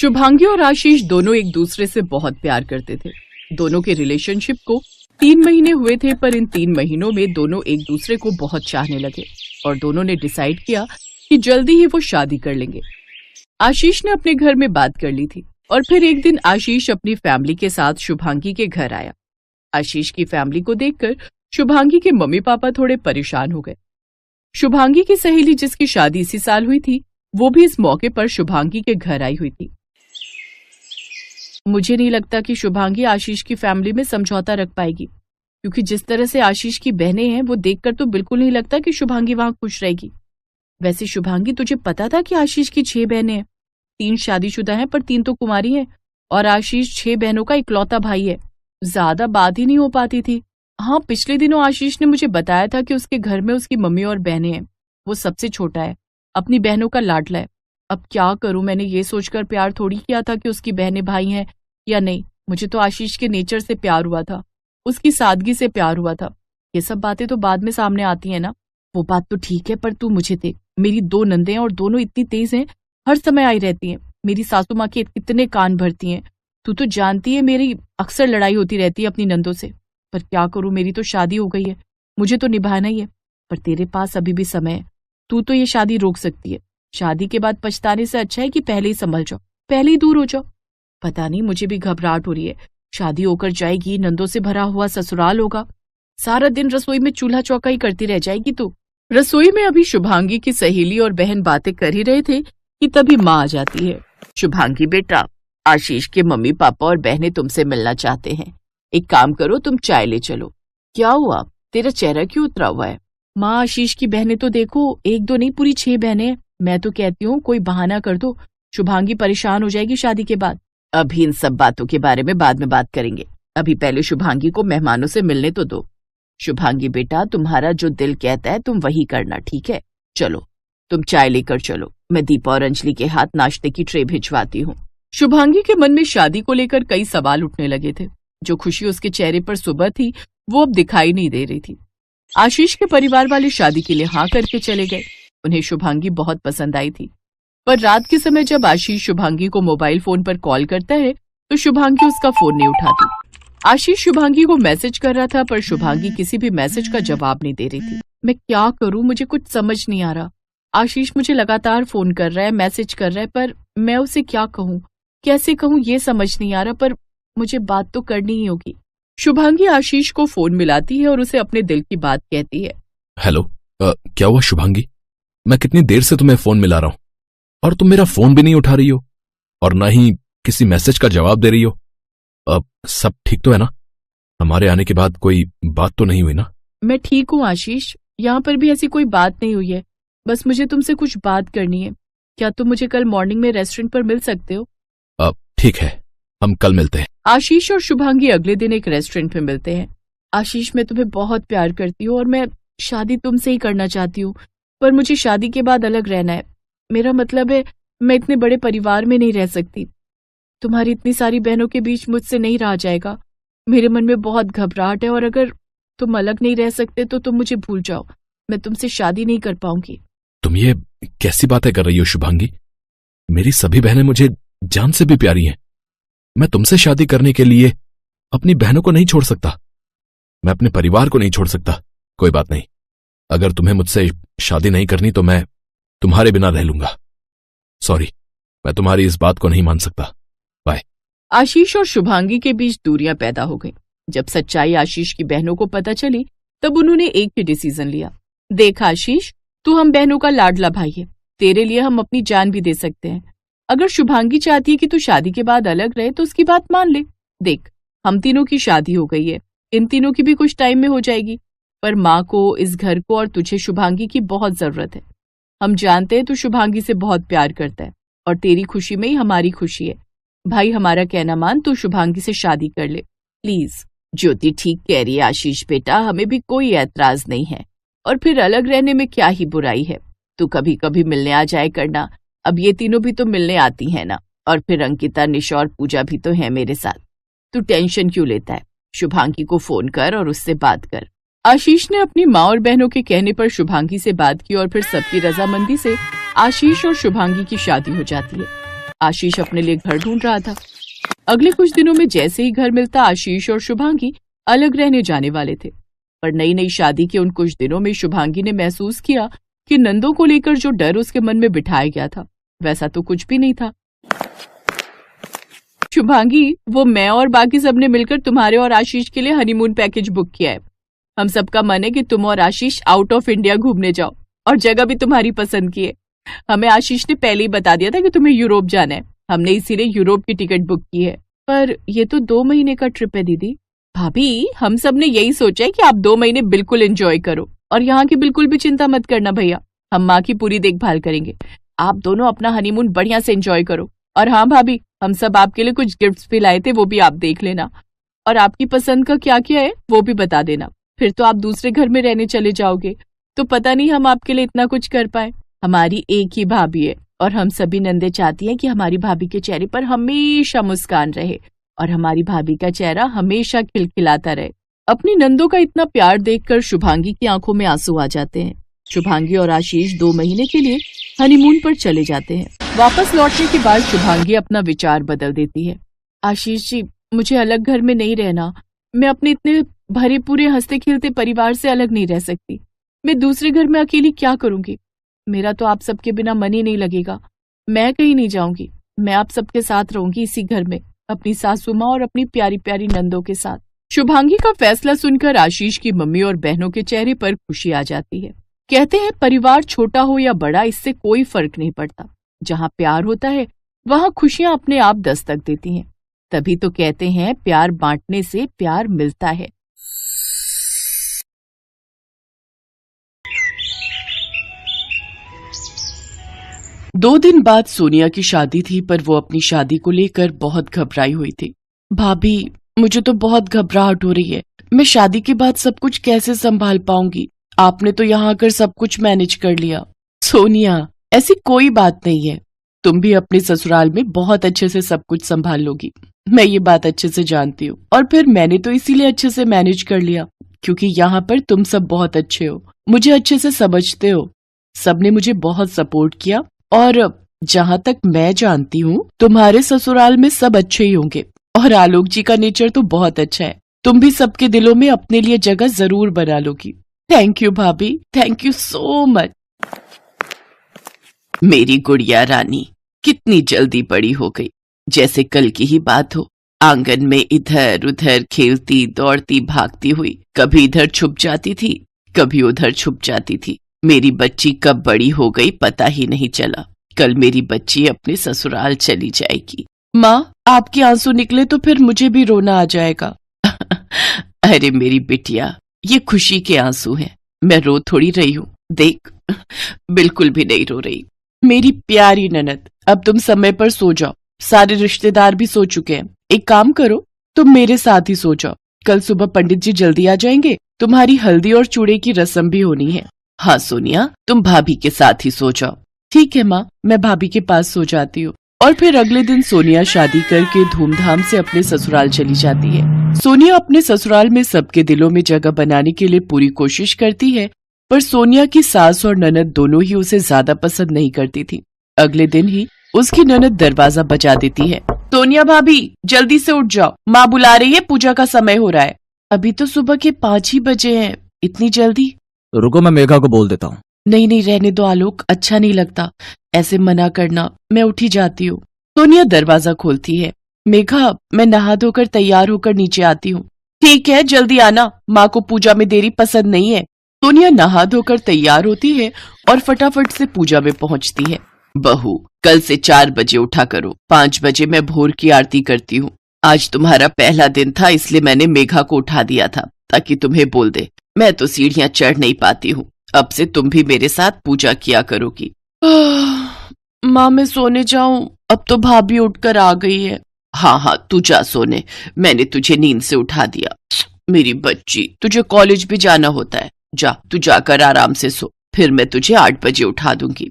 शुभांगी और आशीष दोनों एक दूसरे से बहुत प्यार करते थे। दोनों के रिलेशनशिप को 3 महीने हुए थे, पर इन 3 महीनों में दोनों एक दूसरे को बहुत चाहने लगे और दोनों ने डिसाइड किया कि जल्दी ही वो शादी कर लेंगे। आशीष ने अपने घर में बात कर ली थी और फिर एक दिन आशीष अपनी फैमिली के साथ शुभांगी के घर आया। आशीष की फैमिली को देखकर शुभांगी के मम्मी पापा थोड़े परेशान हो गए। शुभांगी की सहेली जिसकी शादी इसी साल हुई थी, वो भी इस मौके पर शुभांगी के घर आई हुई थी। मुझे नहीं लगता कि शुभांगी आशीष की फैमिली में समझौता रख पाएगी, क्योंकि जिस तरह से आशीष की बहनें हैं वो देखकर तो बिल्कुल नहीं लगता कि शुभांगी वहां खुश रहेगी। वैसे शुभांगी, तुझे पता था कि आशीष की 6 बहनें हैं? 3 शादीशुदा हैं पर 3 तो कुंवारी हैं और आशीष 6 बहनों का इकलौता भाई है। ज्यादा बात ही नहीं हो पाती थी। हाँ, पिछले दिनों आशीष ने मुझे बताया था कि उसके घर में उसकी मम्मी और बहनें हैं। वो सबसे छोटा है, अपनी बहनों का लाडला है। अब क्या करूं, मैंने ये सोचकर प्यार थोड़ी किया था कि उसकी बहनें भाई हैं या नहीं। मुझे तो आशीष के नेचर से प्यार हुआ था, उसकी सादगी से प्यार हुआ था। ये सब बातें तो बाद में सामने आती हैं ना। वो बात तो ठीक है, पर तू मुझे देख, मेरी 2 नंदे हैं और दोनों इतनी तेज हैं, हर समय आई रहती हैं। मेरी सासू माँ के कितने कान भरती हैं। तू तो जानती है मेरी अक्सर लड़ाई होती रहती है अपनी नंदों से। पर क्या करूं, मेरी तो शादी हो गई है, मुझे तो निभाना ही है। पर तेरे पास अभी भी समय है, तू तो ये शादी रोक सकती है। शादी के बाद पछताने से अच्छा है कि पहले ही संभल जाओ, पहले ही दूर हो जाओ। पता नहीं, मुझे भी घबराहट हो रही है। शादी होकर जाएगी, नंदों से भरा हुआ ससुराल होगा, सारा दिन रसोई में चूल्हा चौका ही करती रह जाएगी तू। रसोई में अभी शुभांगी की सहेली और बहन बातें कर ही रहे थे कि तभी माँ आ जाती है। शुभांगी बेटा, आशीष के मम्मी पापा और बहनें तुमसे मिलना चाहते हैं। एक काम करो, तुम चाय ले चलो। क्या हुआ, तेरा चेहरा क्यों उतरा हुआ है? माँ, आशीष की बहनें तो देखो, 1-2 नहीं, पूरी 6 बहनें हैं। मैं तो कहती हूँ कोई बहाना कर दो, शुभांगी परेशान हो जाएगी शादी के बाद। अभी इन सब बातों के बारे में बाद में बात करेंगे, अभी पहले शुभांगी को मेहमानों से मिलने तो दो। शुभांगी बेटा, तुम्हारा जो दिल कहता है तुम वही करना, ठीक है? चलो, तुम चाय लेकर चलो, मैं दीपा और अंजलि के हाथ नाश्ते की ट्रे भिजवाती हूँ। शुभांगी के मन में शादी को लेकर कई सवाल उठने लगे थे। जो खुशी उसके चेहरे पर सुबह थी वो अब दिखाई नहीं दे रही थी। आशीष के परिवार वाले शादी के लिए हाँ करके चले गए। उन्हें शुभांगी बहुत पसंद आई थी। पर रात के समय जब आशीष शुभांगी को मोबाइल फोन पर कॉल करता है तो शुभांगी उसका फोन नहीं उठाती। आशीष शुभांगी को मैसेज कर रहा था, पर शुभांगी किसी भी मैसेज का जवाब नहीं दे रही थी। मैं क्या करूं, मुझे कुछ समझ नहीं आ रहा। आशीष मुझे लगातार फोन कर रहा है, मैसेज कर रहा है, पर मैं उसे क्या कहूं, कैसे कहूं, ये समझ नहीं आ रहा। पर मुझे बात तो करनी ही होगी। शुभांगी आशीष को फोन मिलाती है और उसे अपने दिल की बात कहती है। हेलो, क्या हुआ शुभांगी? मैं कितनी देर से तुम्हें फोन मिला रहा हूं और तुम मेरा फोन भी नहीं उठा रही हो और ना ही किसी मैसेज का जवाब दे रही हो। सब ठीक तो है ना? हमारे आने के बाद कोई बात तो नहीं हुई ना? मैं ठीक हूँ आशीष, यहाँ पर भी ऐसी कोई बात नहीं हुई है। बस मुझे तुमसे कुछ बात करनी है। क्या तुम मुझे कल मॉर्निंग में रेस्टोरेंट पर मिल सकते हो? ठीक है, हम कल मिलते हैं। आशीष और शुभांगी अगले दिन एक रेस्टोरेंट में मिलते हैं। आशीष, मैं तुम्हें बहुत प्यार करती हूँ और मैं शादी तुमसे ही करना चाहती हूँ, पर मुझे शादी के बाद अलग रहना है। मेरा मतलब है, मैं इतने बड़े परिवार में नहीं रह सकती। तुम्हारी इतनी सारी बहनों के बीच मुझसे नहीं रहा जाएगा। मेरे मन में बहुत घबराहट है और अगर तुम अलग नहीं रह सकते तो तुम मुझे भूल जाओ। मैं तुमसे शादी नहीं कर पाऊंगी। तुम ये कैसी बातें कर रही हो शुभांगी? मेरी सभी बहनें मुझे जान से भी प्यारी हैं। मैं तुमसे शादी करने के लिए अपनी बहनों को नहीं छोड़ सकता, मैं अपने परिवार को नहीं छोड़ सकता। कोई बात नहीं, अगर तुम्हें मुझसे शादी नहीं करनी तो मैं तुम्हारे बिना रह लूंगा। सॉरी, मैं तुम्हारी इस बात को नहीं मान सकता। बाय। आशीष और शुभांगी के बीच दूरियां पैदा हो गई। जब सच्चाई आशीष की बहनों को पता चली तब उन्होंने एक ही डिसीजन लिया। देख आशीष, तू हम बहनों का लाडला भाई है, तेरे लिए हम अपनी जान भी दे सकते हैं। अगर शुभांगी चाहती है कि तू शादी के बाद अलग रहे तो उसकी बात मान ले। देख, हम तीनों की शादी हो गई है, इन तीनों की भी कुछ टाइम में हो जाएगी, पर माँ को, इस घर को और तुझे शुभांगी की बहुत जरूरत है। हम जानते हैं तू शुभांगी से बहुत प्यार करता है और तेरी खुशी में ही हमारी खुशी है। भाई, हमारा कहना मान, तू शुभांगी से शादी कर ले प्लीज। ज्योति ठीक कह रही है आशीष बेटा, हमें भी कोई ऐतराज नहीं है और फिर अलग रहने में क्या ही बुराई है। तू कभी कभी मिलने आ जाए करना, अब ये तीनों भी तो मिलने आती है ना, और फिर अंकिता, निशा और पूजा भी तो है मेरे साथ। तू टेंशन क्यों लेता है? शुभांगी को फोन कर और उससे बात कर। आशीष ने अपनी माँ और बहनों के कहने पर शुभांगी से बात की और फिर सबकी रजामंदी से आशीष और शुभांगी की शादी हो जाती है। आशीष अपने लिए घर ढूंढ रहा था। अगले कुछ दिनों में जैसे ही घर मिलता, आशीष और शुभांगी अलग रहने जाने वाले थे। पर नई नई शादी के उन कुछ दिनों में शुभांगी ने महसूस किया कि नंदों को लेकर जो डर उसके मन में बिठाया गया था वैसा तो कुछ भी नहीं था। शुभांगी, वो मैं और बाकी सबने मिलकर तुम्हारे और आशीष के लिए हनीमून पैकेज बुक किया है। हम सबका मन है कि तुम और आशीष आउट ऑफ इंडिया घूमने जाओ, और जगह भी तुम्हारी पसंद की है। हमें आशीष ने पहले ही बता दिया था कि तुम्हें यूरोप जाना है, हमने इसीलिए यूरोप की टिकट बुक की है। पर ये तो 2 महीने का ट्रिप है दीदी। भाभी, हम सब ने यही सोचा है कि आप 2 महीने बिल्कुल एंजॉय करो, और यहाँ की बिल्कुल भी चिंता मत करना भैया, हम माँ की पूरी देखभाल करेंगे। आप दोनों अपना हनीमून बढ़िया से एंजॉय करो। और हाँ भाभी, हम सब आपके लिए कुछ गिफ्ट्स भी लाए थे, वो भी आप देख लेना, और आपकी पसंद का क्या क्या है वो भी बता देना। फिर तो आप दूसरे घर में रहने चले जाओगे, तो पता नहीं हम आपके लिए इतना कुछ कर पाए। हमारी एक ही भाभी है, और हम सभी नंदे चाहती हैं कि हमारी भाभी के चेहरे पर हमेशा मुस्कान रहे, और हमारी भाभी का चेहरा हमेशा खिलखिलाता रहे। अपनी नंदों का इतना प्यार देखकर शुभांगी की आंखों में आंसू आ जाते हैं। शुभांगी और आशीष 2 महीने के लिए हनीमून पर चले जाते हैं। वापस लौटने के बाद शुभांगी अपना विचार बदल देती है। आशीष जी, मुझे अलग घर में नहीं रहना। मैं अपने इतने भरे पूरे हंसते खेलते परिवार से अलग नहीं रह सकती। मैं दूसरे घर में अकेली क्या करूंगी? मेरा तो आप सबके बिना मन ही नहीं लगेगा। मैं कहीं नहीं जाऊंगी, मैं आप सबके साथ रहूंगी इसी घर में, अपनी सासू माँ और अपनी प्यारी प्यारी नंदों के साथ। शुभांगी का फैसला सुनकर आशीष की मम्मी और बहनों के चेहरे पर खुशी आ जाती है। कहते हैं परिवार छोटा हो या बड़ा, इससे कोई फर्क नहीं पड़ता। जहाँ प्यार होता है वहाँ खुशियाँ अपने आप दस्तक देती हैं। तभी तो कहते हैं प्यार बांटने से प्यार मिलता है। दो दिन बाद सोनिया की शादी थी, पर वो अपनी शादी को लेकर बहुत घबराई हुई थी। भाभी, मुझे तो बहुत घबराहट हो रही है। मैं शादी के बाद सब कुछ कैसे संभाल पाऊंगी? आपने तो यहाँ आकर सब कुछ मैनेज कर लिया। सोनिया, ऐसी कोई बात नहीं है। तुम भी अपने ससुराल में बहुत अच्छे से सब कुछ संभाल लोगी, मैं ये बात अच्छे से जानती हूँ। और फिर मैंने तो इसीलिए अच्छे से मैनेज कर लिया क्योंकि यहाँ पर तुम सब बहुत अच्छे हो, मुझे अच्छे से समझते हो। सबने मुझे बहुत सपोर्ट किया, और जहाँ तक मैं जानती हूँ तुम्हारे ससुराल में सब अच्छे ही होंगे। और आलोक जी का नेचर तो बहुत अच्छा है, तुम भी सबके दिलों में अपने लिए जगह जरूर बना लोगी। थैंक यू भाभी, थैंक यू सो मच। मेरी गुड़िया रानी कितनी जल्दी बड़ी हो गई, जैसे कल की ही बात हो। आंगन में इधर उधर खेलती दौड़ती भागती हुई, कभी इधर छुप जाती थी, कभी उधर छुप जाती थी। मेरी बच्ची कब बड़ी हो गई पता ही नहीं चला। कल मेरी बच्ची अपने ससुराल चली जाएगी। माँ, आपके आंसू निकले तो फिर मुझे भी रोना आ जाएगा। अरे मेरी बिटिया, ये खुशी के आंसू हैं, मैं रो थोड़ी रही हूँ। देख, बिल्कुल भी नहीं रो रही। मेरी प्यारी ननद, अब तुम समय पर सो जाओ, सारे रिश्तेदार भी सो चुके हैं। एक काम करो, तुम मेरे साथ ही सो जाओ। कल सुबह पंडित जी जल्दी आ जाएंगे, तुम्हारी हल्दी और चूड़े की रस्म भी होनी है। हाँ सोनिया, तुम भाभी के साथ ही सो जाओ। ठीक है माँ, मैं भाभी के पास सो जाती हूँ। और फिर अगले दिन सोनिया शादी करके धूमधाम से अपने ससुराल चली जाती है। सोनिया अपने ससुराल में सबके दिलों में जगह बनाने के लिए पूरी कोशिश करती है, पर सोनिया की सास और ननद दोनों ही उसे ज्यादा पसंद नहीं करती थी। अगले दिन ही उसकी ननद दरवाजा बजा देती है। सोनिया भाभी, जल्दी से उठ जाओ, माँ बुला रही है, पूजा का समय हो रहा है। अभी तो सुबह के 5 ही बजे हैं, इतनी जल्दी? रुको, मैं मेघा को बोल देता हूँ। नहीं नहीं, रहने दो आलोक, अच्छा नहीं लगता ऐसे मना करना, मैं उठी जाती हूँ। सोनिया दरवाजा खोलती है। मेघा, मैं नहा धोकर तैयार होकर नीचे आती हूँ। ठीक है, जल्दी आना, माँ को पूजा में देरी पसंद नहीं है। सोनिया नहा धोकर तैयार होती है और फटाफट से पूजा में पहुँचती है। बहू, कल से 4 बजे उठा करो, 5 बजे मैं भोर की आरती करती हूँ। आज तुम्हारा पहला दिन था, इसलिए मैंने मेघा को उठा दिया था ताकि तुम्हें बोल दे। मैं तो सीढ़ियाँ चढ़ नहीं पाती हूँ, अब से तुम भी मेरे साथ पूजा किया करोगी। माँ, मैं सोने जाऊं? अब तो भाभी उठकर आ गई है। हाँ हाँ, तू जा सोने, मैंने तुझे नींद से उठा दिया। मेरी बच्ची, तुझे कॉलेज भी जाना होता है, जा तू जाकर आराम से सो, फिर मैं तुझे 8 बजे उठा दूंगी।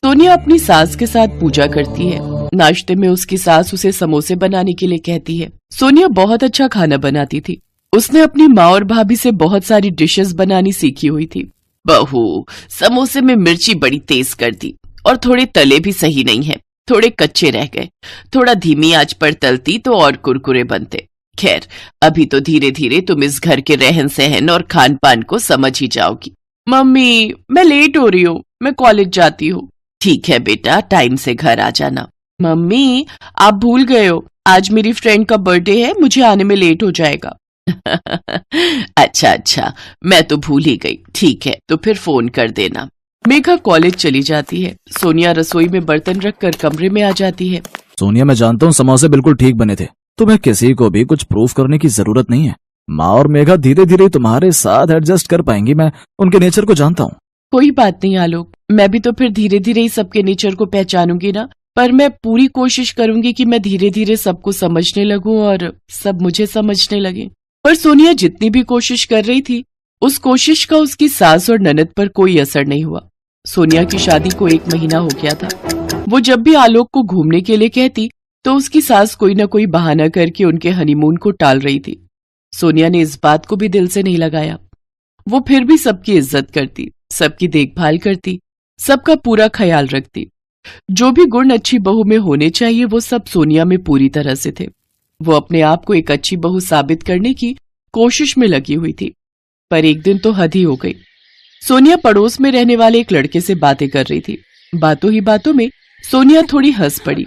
सोनिया अपनी सास के साथ पूजा करती है। नाश्ते में उसकी सास उसे समोसे बनाने के लिए कहती है। सोनिया बहुत अच्छा खाना बनाती थी, उसने अपनी माँ और भाभी से बहुत सारी डिशेस बनानी सीखी हुई थी। बहू, समोसे में मिर्ची बड़ी तेज कर दी और थोड़े तले भी सही नहीं है, थोड़े कच्चे रह गए। थोड़ा धीमी आंच पर तलती तो और कुरकुरे बनते। खैर, अभी तो धीरे धीरे तुम इस घर के रहन सहन और खान पान को समझ ही जाओगी। मम्मी, मैं लेट हो रही हूँ, मैं कॉलेज जाती हूँ। ठीक है बेटा, टाइम से घर आ जाना। मम्मी, आप भूल गए हो, आज मेरी फ्रेंड का बर्थडे है, मुझे आने में लेट हो जाएगा। अच्छा, मैं तो भूल ही गई। ठीक है, तो फिर फोन कर देना। मेघा कॉलेज चली जाती है। सोनिया रसोई में बर्तन रखकर कमरे में आ जाती है। सोनिया, मैं जानता हूँ समोसे बिल्कुल ठीक बने थे, तुम्हें किसी को भी कुछ प्रूफ करने की जरूरत नहीं है। माँ और मेघा धीरे धीरे तुम्हारे साथ एडजस्ट कर पाएंगी, मैं उनके नेचर को जानता हूँ। कोई बात नहीं आलोक, मैं भी तो फिर धीरे धीरे ही सबके नेचर को पहचानूंगी ना। पर मैं पूरी कोशिश करूंगी कि मैं धीरे धीरे सबको समझने लगूं और सब मुझे समझने लगे। पर सोनिया जितनी भी कोशिश कर रही थी, उस कोशिश का उसकी सास और ननद पर कोई असर नहीं हुआ। सोनिया की शादी को 1 महीना हो गया था। वो जब भी आलोक को घूमने के लिए कहती तो उसकी सास कोई न कोई बहाना करके उनके हनीमून को टाल रही थी। सोनिया ने इस बात को भी दिल से नहीं लगाया। वो फिर भी सबकी इज्जत करती, सबकी देखभाल करती, सबका पूरा ख्याल रखती। जो भी गुण अच्छी बहू में होने चाहिए वो सब सोनिया में पूरी तरह से थे। वो अपने आप को एक अच्छी बहू साबित करने की कोशिश में लगी हुई थी। पर एक दिन तो हद ही हो गई। सोनिया पड़ोस में रहने वाले एक लड़के से बातें कर रही थी। बातों ही बातों में सोनिया थोड़ी हंस पड़ी।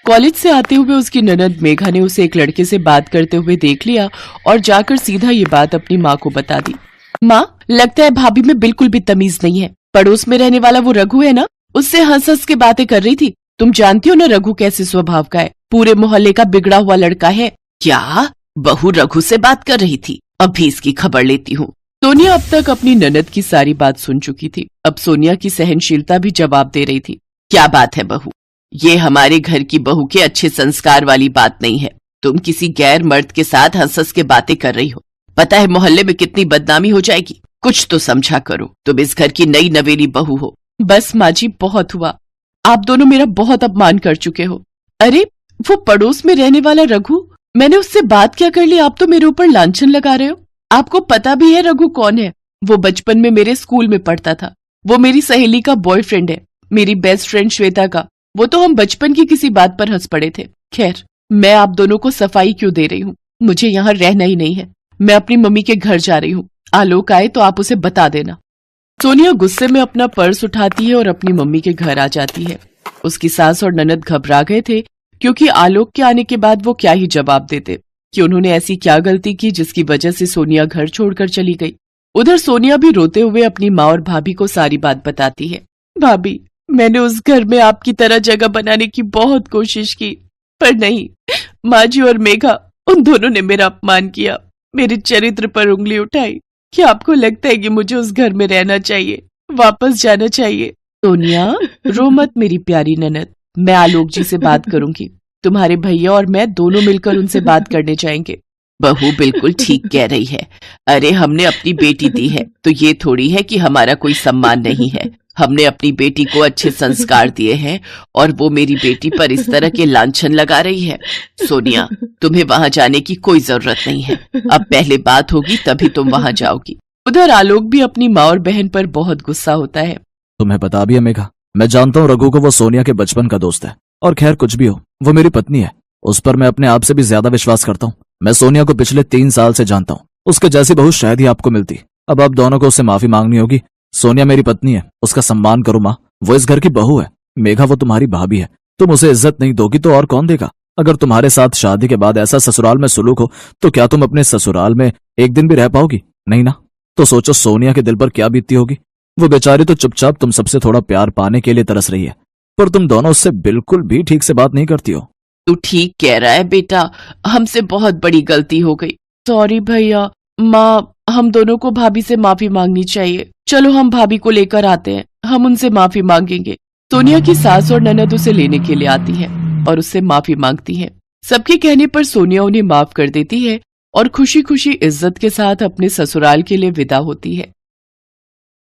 कॉलेज से आते हुए उसकी ननद मेघा ने उसे एक लड़के से बात करते हुए देख लिया और जाकर सीधा ये बात अपनी माँ को बता दी। माँ, लगता है भाभी में बिल्कुल भी तमीज नहीं है। पड़ोस में रहने वाला वो रघु है ना, उससे हंस हंस के बातें कर रही थी। तुम जानती हो ना रघु कैसे स्वभाव का है, पूरे मोहल्ले का बिगड़ा हुआ लड़का है। क्या बहू रघु से बात कर रही थी? अभी इसकी खबर लेती हूँ। सोनिया अब तक अपनी ननद की सारी बात सुन चुकी थी। अब सोनिया की सहनशीलता भी जवाब दे रही थी। क्या बात है बहू? ये हमारे घर की बहू के अच्छे संस्कार वाली बात नहीं है। तुम किसी गैर मर्द के साथ हंस हंस के बातें कर रही हो। पता है मोहल्ले में कितनी बदनामी हो जाएगी। कुछ तो समझा करो, तुम इस घर की नई नवेली बहू हो। बस माँ जी, बहुत हुआ। आप दोनों मेरा बहुत अपमान कर चुके हो। अरे वो पड़ोस में रहने वाला रघु, मैंने उससे बात क्या कर ली, आप तो मेरे ऊपर लांछन लगा रहे हो। आपको पता भी है रघु कौन है? वो बचपन में मेरे स्कूल में पढ़ता था। वो मेरी सहेली का बॉयफ्रेंड है, मेरी बेस्ट फ्रेंड श्वेता का। वो तो हम बचपन की किसी बात पर हंस पड़े थे। खैर, मैं आप दोनों को सफाई क्यों दे रही हूँ? मुझे यहाँ रहना ही नहीं है। मैं अपनी मम्मी के घर जा रही हूँ। आलोक आए तो आप उसे बता देना। सोनिया गुस्से में अपना पर्स उठाती है और अपनी मम्मी के घर आ जाती है। उसकी सास और ननद घबरा गए थे, क्योंकि आलोक के आने के बाद वो क्या ही जवाब देते कि उन्होंने ऐसी क्या गलती की जिसकी वजह से सोनिया घर छोड़कर चली गई। उधर सोनिया भी रोते हुए अपनी माँ और भाभी को सारी बात बताती है। भाभी, मैंने उस घर में आपकी तरह जगह बनाने की बहुत कोशिश की, पर नहीं। माँ जी और मेघा, उन दोनों ने मेरा अपमान किया, मेरे चरित्र पर उंगली उठाई। क्या आपको लगता है कि मुझे उस घर में रहना चाहिए, वापस जाना चाहिए? सोनिया, रो मत मेरी प्यारी ननद। मैं आलोक जी से बात करूंगी। तुम्हारे भैया और मैं दोनों मिलकर उनसे बात करने जाएंगे। बहू बिल्कुल ठीक कह रही है। अरे हमने अपनी बेटी दी है तो ये थोड़ी है कि हमारा कोई सम्मान नहीं है। हमने अपनी बेटी को अच्छे संस्कार दिए हैं और वो मेरी बेटी पर इस तरह के लांछन लगा रही है। सोनिया, तुम्हें वहां जाने की कोई जरूरत नहीं है। अब पहले बात होगी तभी तुम वहां जाओगी। उधर आलोक भी अपनी माँ और बहन पर बहुत गुस्सा होता है। तुम्हें पता भी है मेघा, मैं जानता हूँ रघु को वो सोनिया के बचपन का दोस्त है। और खैर कुछ भी हो, वो मेरी पत्नी है। उस पर मैं अपने आप से भी ज्यादा विश्वास करता हूँ। मैं सोनिया को पिछले 3 साल से जानता हूँ। उसके जैसी बहू शायद ही आपको मिलती। अब आप दोनों को उससे माफी मांगनी होगी। सोनिया मेरी पत्नी है, उसका सम्मान करो माँ। वो इस घर की बहू है। मेघा, वो तुम्हारी भाभी है। तुम उसे इज्जत नहीं दोगी तो और कौन देगा? अगर तुम्हारे साथ शादी के बाद ऐसा ससुराल में सुलूक हो तो क्या तुम अपने ससुराल में एक दिन भी रह पाओगी? नहीं ना। तो सोचो सोनिया के दिल पर क्या बीतती होगी। वो बेचारी तो चुपचाप तुम सबसे थोड़ा प्यार पाने के लिए तरस रही है, पर तुम दोनों उससे बिल्कुल भी ठीक से बात नहीं करती हो। तू ठीक कह रहा है बेटा, हमसे बहुत बड़ी गलती हो गई। सॉरी भैया। माँ, हम दोनों को भाभी से माफी मांगनी चाहिए। चलो हम भाभी को लेकर आते हैं, हम उनसे माफी मांगेंगे। सोनिया की सास और ननद उसे लेने के लिए आती है और उससे माफी मांगती है। सबके कहने पर सोनिया उन्हें माफ कर देती है और खुशी खुशी इज्जत के साथ अपने ससुराल के लिए विदा होती है।